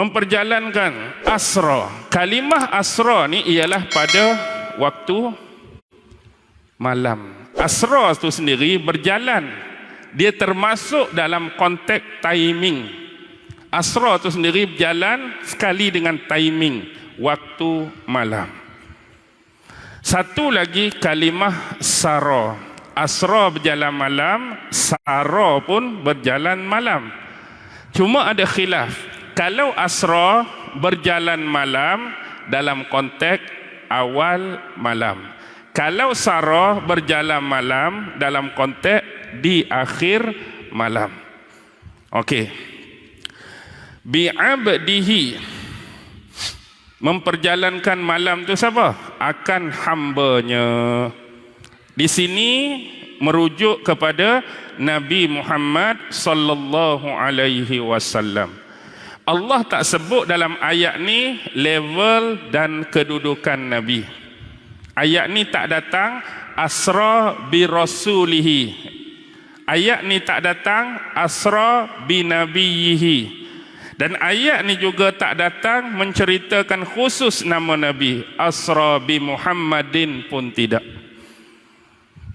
memperjalankan asra. Kalimah asra ni ialah pada waktu malam. Asra itu sendiri berjalan, dia termasuk dalam konteks timing. Asra itu sendiri berjalan sekali dengan timing waktu malam. Satu lagi kalimah sara. Asra berjalan malam, sara pun berjalan malam. Cuma ada khilaf. Kalau asra berjalan malam dalam konteks awal malam, kalau sara berjalan malam dalam konteks di akhir malam. Okey. Bi'abdihi, memperjalankan malam tu siapa? Akan hambanya. Di sini merujuk kepada Nabi Muhammad sallallahu alaihi wasallam. Allah tak sebut dalam ayat ni level dan kedudukan Nabi. Ayat ni tak datang asra bi rasulihi. Ayat ni tak datang asra bi nabiyhi. Dan ayat ni juga tak datang menceritakan khusus nama Nabi. Asra bi Muhammadin pun tidak.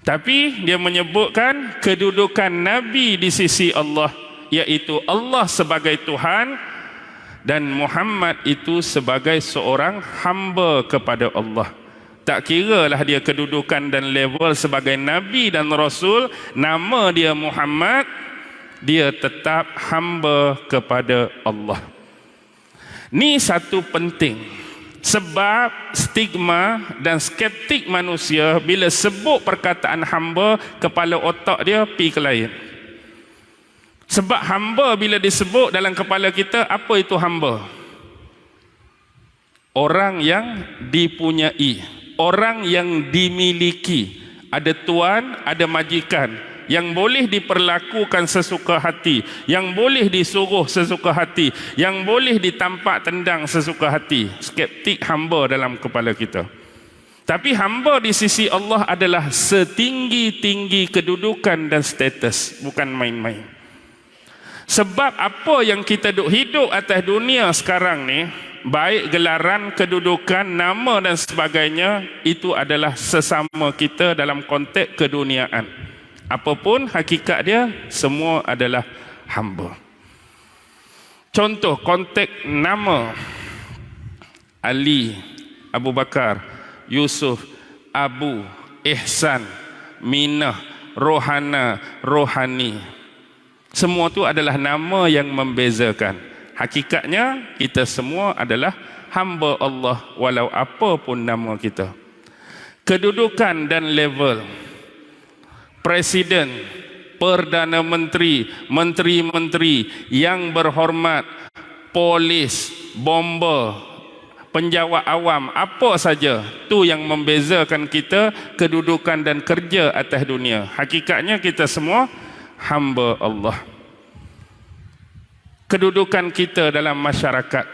Tapi dia menyebutkan kedudukan Nabi di sisi Allah, iaitu Allah sebagai Tuhan dan Muhammad itu sebagai seorang hamba kepada Allah. Tak kiralah dia kedudukan dan level sebagai Nabi dan Rasul, nama dia Muhammad, dia tetap hamba kepada Allah. Ni satu penting. Sebab stigma dan skeptik manusia bila sebut perkataan hamba, kepala otak dia pergi ke lain. Sebab hamba bila disebut dalam kepala kita, apa itu hamba? Orang yang dipunyai, orang yang dimiliki, ada tuan, ada majikan, yang boleh diperlakukan sesuka hati, yang boleh disuruh sesuka hati, yang boleh ditampak tendang sesuka hati. Skeptik hamba dalam kepala kita. Tapi hamba di sisi Allah adalah setinggi-tinggi kedudukan dan status, bukan main-main. Sebab apa yang kita hidup atas dunia sekarang ni, baik gelaran, kedudukan, nama dan sebagainya, itu adalah sesama kita dalam konteks keduniaan. Apapun hakikat dia, semua adalah hamba. Contoh konteks nama: Ali, Abu Bakar, Yusuf, Abu, Ihsan, Minah, Rohana, Rohani. Semua tu adalah nama yang membezakan. Hakikatnya kita semua adalah hamba Allah walau apapun nama kita. Kedudukan dan level: Presiden, Perdana Menteri, Menteri-Menteri yang berhormat, polis, bomba, penjawat awam, apa saja, tu yang membezakan kita, kedudukan dan kerja atas dunia. Hakikatnya kita semua hamba Allah. Kedudukan kita dalam masyarakat: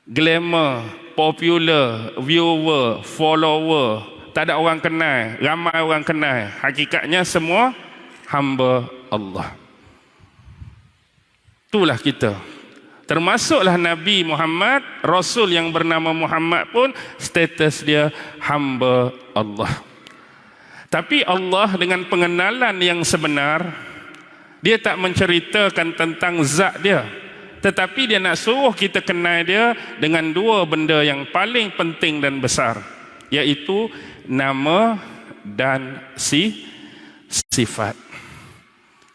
glamour, popular, viewer, follower, tak ada orang kenal, ramai orang kenal. Hakikatnya semua hamba Allah. Itulah kita. Termasuklah Nabi Muhammad, Rasul yang bernama Muhammad pun status dia hamba Allah. Tapi Allah dengan pengenalan yang sebenar, dia tak menceritakan tentang zat dia, tetapi dia nak suruh kita kenal dia dengan dua benda yang paling penting dan besar, iaitu nama dan sifat.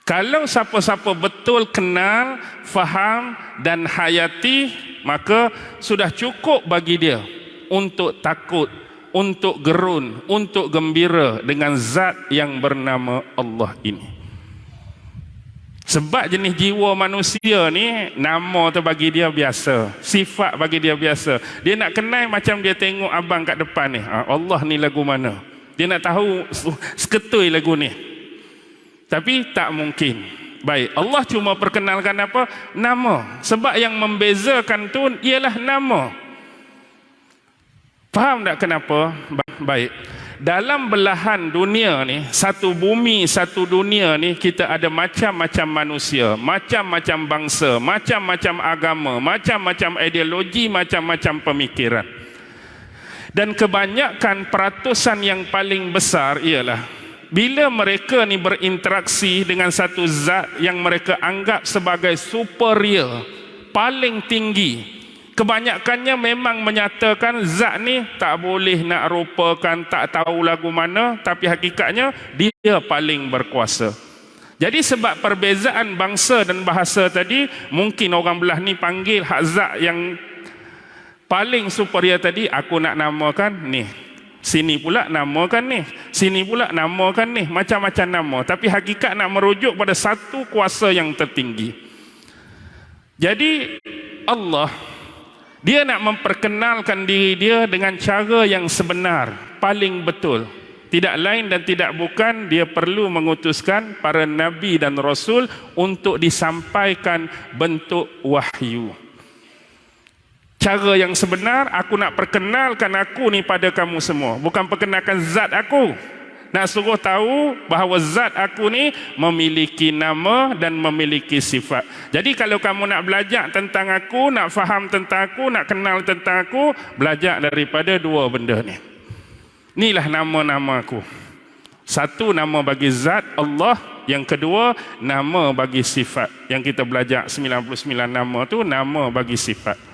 Kalau siapa-siapa betul kenal, faham dan hayati, maka sudah cukup bagi dia untuk takut, untuk gerun, untuk gembira dengan zat yang bernama Allah ini. Sebab jenis jiwa manusia ni, nama tu bagi dia biasa, sifat bagi dia biasa. Dia nak kenal macam dia tengok abang kat depan ni, Allah ni lagu mana. Dia nak tahu seketui lagu ni. Tapi tak mungkin. Baik, Allah cuma perkenalkan apa? Nama. Sebab yang membezakan tu ialah nama. Faham tak kenapa? Baik. dalam belahan dunia ni, satu bumi, satu dunia ni, kita ada macam-macam manusia, macam-macam bangsa, macam-macam agama, macam-macam ideologi, macam-macam pemikiran. Dan kebanyakan peratusan yang paling besar ialah bila mereka ni berinteraksi dengan satu zat yang mereka anggap sebagai superior, paling tinggi, kebanyakannya memang menyatakan zat ni tak boleh nak rupakan, tak tahu lagu mana, tapi hakikatnya dia paling berkuasa. Jadi sebab perbezaan bangsa dan bahasa tadi, mungkin orang belah ni panggil hak zat yang paling superior tadi, aku nak namakan ni, sini pula namakan ni, sini pula namakan ni, macam-macam nama, tapi hakikat nak merujuk pada satu kuasa yang tertinggi. Jadi Allah, dia nak memperkenalkan diri dia dengan cara yang sebenar, paling betul. Tidak lain dan tidak bukan, dia perlu mengutuskan para nabi dan rasul untuk disampaikan bentuk wahyu. Cara yang sebenar, aku nak perkenalkan aku ni pada kamu semua. Bukan perkenalkan zat aku. Nak suruh tahu bahawa zat aku ni memiliki nama dan memiliki sifat. Jadi kalau kamu nak belajar tentang aku, nak faham tentang aku, nak kenal tentang aku, belajar daripada dua benda ni. Inilah nama-nama aku. Satu, nama bagi zat Allah. Yang kedua, nama bagi sifat. Yang kita belajar 99 nama tu, nama bagi sifat.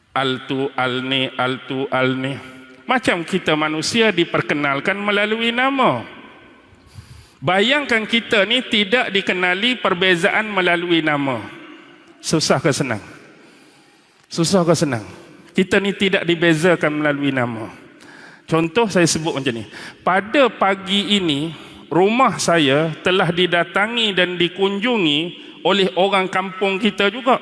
Al-tu, al-ni, al-tu, al-ni. Macam kita manusia diperkenalkan melalui nama. Bayangkan kita ni tidak dikenali perbezaan melalui nama. Susah ke senang? Susah ke senang? Kita ni tidak dibezakan melalui nama. Contoh saya sebut macam ni. Pada pagi ini, rumah saya telah didatangi dan dikunjungi oleh orang kampung kita juga.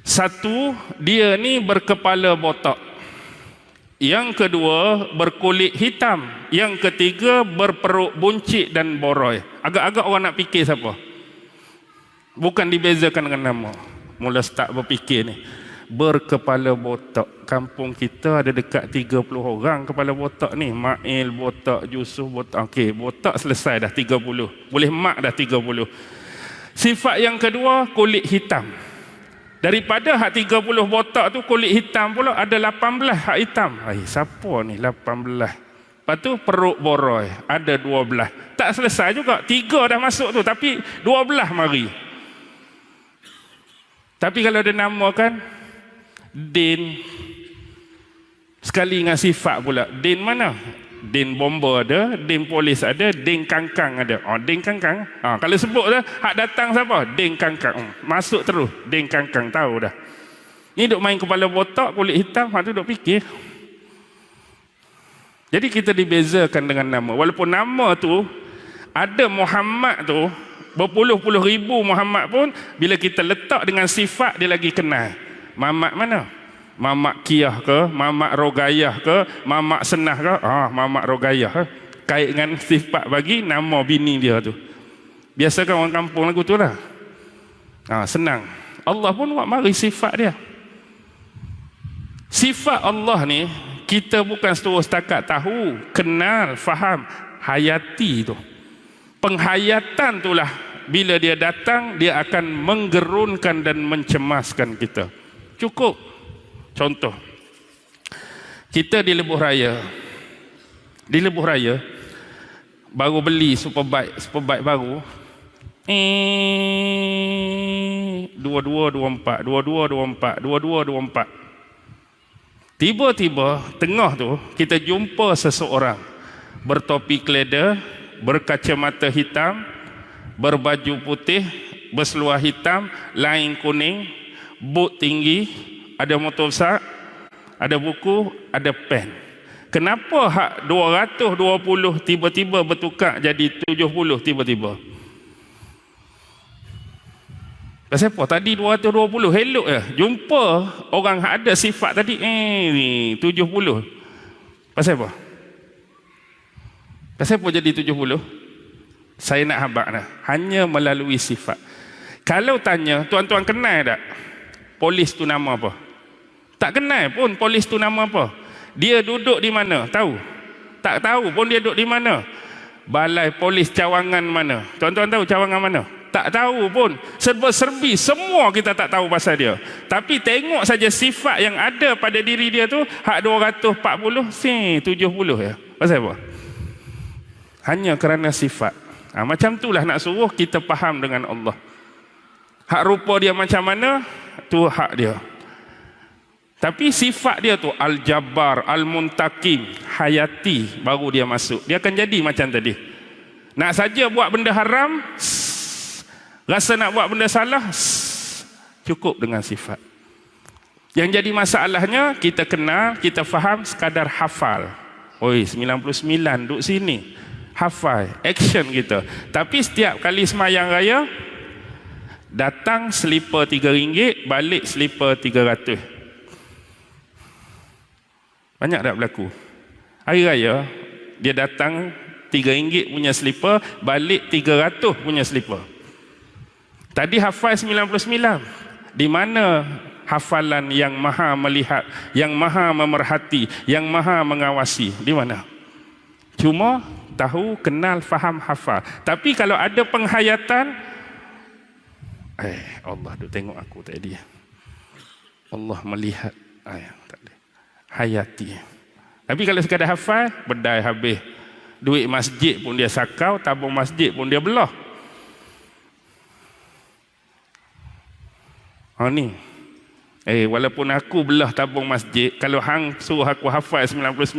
Satu, dia ni berkepala botak. Yang kedua, berkulit hitam. Yang ketiga, berperut buncit dan boroi. Agak-agak orang nak fikir siapa? Bukan dibezakan dengan nama. Mula start berfikir ni. Berkepala botak. Kampung kita ada dekat 30 orang kepala botak ni. Mail botak, Yusuf botak. Okey, botak selesai dah 30. Boleh mak dah 30. Sifat yang kedua, kulit hitam. Daripada hak 30 botak tu, kulit hitam pula ada 18 hak hitam. Siapa ni 18? Lepas tu perut boroi, ada 12. Tak selesai juga, 3 dah masuk tu, tapi 12 mari. Tapi kalau dia namakan Din, sekali dengan sifat pula. Din mana? Din bomba ada, din polis ada, din kangkang ada. Din kangkang. Kalau sebut dah, hak datang siapa? Din kangkang. Masuk terus, din kangkang, tahu dah. Ni duk main kepala botak, kulit hitam, hak tu duk fikir. Jadi kita dibezakan dengan nama. Walaupun nama tu, ada Muhammad tu, berpuluh-puluh ribu Muhammad pun, bila kita letak dengan sifat, dia lagi kenal. Mamat mana? Mamak Kiyah ke, Mamak Rogayah ke, Mamak Senah ke? Mamak Rogayah. Kait dengan sifat bagi nama bini dia tu. Biasa kan orang kampung lagu tu lah. Senang. Allah pun buat mari sifat dia. Sifat Allah ni, kita bukan seterus setakat tahu, kenal, faham, hayati tu. Penghayatan itulah bila dia datang, dia akan menggerunkan dan mencemaskan kita. Cukup. Contoh, kita di Lebuh Raya. Di Lebuh Raya, baru beli superbike baru. 2224, 2224, 2224. Tiba-tiba tengah tu kita jumpa seseorang bertopi keleda, berkacamata hitam, berbaju putih, berseluar hitam, lain kuning, boot tinggi, ada motor besar, ada buku, ada pen. Kenapa hak 220 tiba-tiba bertukar jadi 70 tiba-tiba? Pasal apa? Tadi 220 elok je. Jumpa orang hak ada sifat tadi, ni 70. Pasal apa? Pasal apa jadi 70? Saya nak habaq dah. Hanya melalui sifat. Kalau tanya, tuan-tuan kenal tak? Polis tu nama apa? Tak kenal pun polis tu nama apa. Dia duduk di mana? Tahu? Tak tahu pun dia duduk di mana. Balai polis cawangan mana? Tuan-tuan tahu cawangan mana? Tak tahu pun. Serba-serbi, semua kita tak tahu pasal dia. Tapi tengok saja sifat yang ada pada diri dia tu, hak 240, 70 ya. Pasal apa? Hanya kerana sifat. Macam itulah nak suruh kita faham dengan Allah. Hak rupa dia macam mana, tu hak dia. Tapi sifat dia tu Al-Jabbar, Al-Muntakim, Hayati, baru dia masuk. Dia akan jadi macam tadi. Nak saja buat benda haram, rasa nak buat benda salah, cukup dengan sifat. Yang jadi masalahnya, kita kenal, kita faham, sekadar hafal. Oi, 99 duduk sini. Hafal, action kita. Tapi setiap kali semayang raya, datang selipar RM3, balik selipar RM300. Banyak tak berlaku? Hari raya, dia datang RM3 punya selipar, balik RM300 punya selipar. Tadi hafal 99. Di mana hafalan yang maha melihat, yang maha memerhati, yang maha mengawasi? Di mana? Cuma tahu, kenal, faham, hafal. Tapi kalau ada penghayatan, Allah duk tengok aku tadi. Allah melihat. Tak ada. Hayati. Tapi kalau sekadar hafal, bedai habis. Duit masjid pun dia sakau, tabung masjid pun dia belah. Ni. Walaupun aku belah tabung masjid, kalau hang suruh aku hafal 99,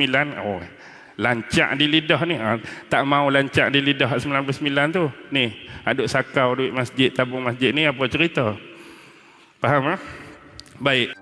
lancak di lidah ni. Tak mau lancak di lidah 99 tu. Ni, aduk sakau duit masjid, tabung masjid ni, apa cerita? Faham? Baik.